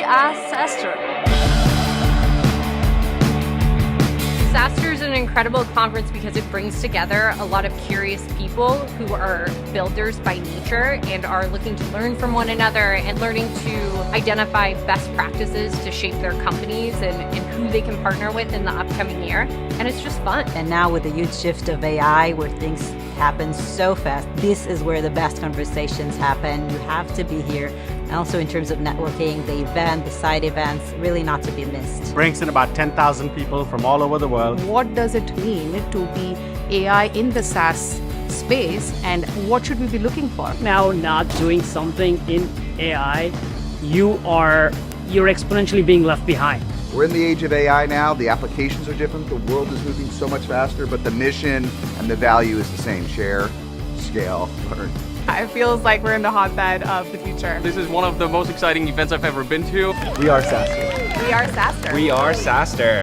are SaaStr. SaaStr is an incredible conference because it brings together a lot of curious people who are builders by nature and are looking to learn from one another and learning to identify best practices to shape their companies and who they can partner with in the upcoming year. And it's just fun. And now with the huge shift of AI where things happen so fast, this is where the best conversations happen. You have to be here. And also in terms of networking, the event, the side events, really not to be missed. Brings in about 10,000 people from all over the world. What does it mean to be AI in the SaaS space, and what should we be looking for? Now not doing something in AI, you're exponentially being left behind. We're in the age of AI now. The applications are different. The world is moving so much faster, but the mission and the value is the same. Share, scale, learn. It feels like we're in the hotbed of the future. This is one of the most exciting events I've ever been to. We are SaaStr. We are SaaStr. We are SaaStr.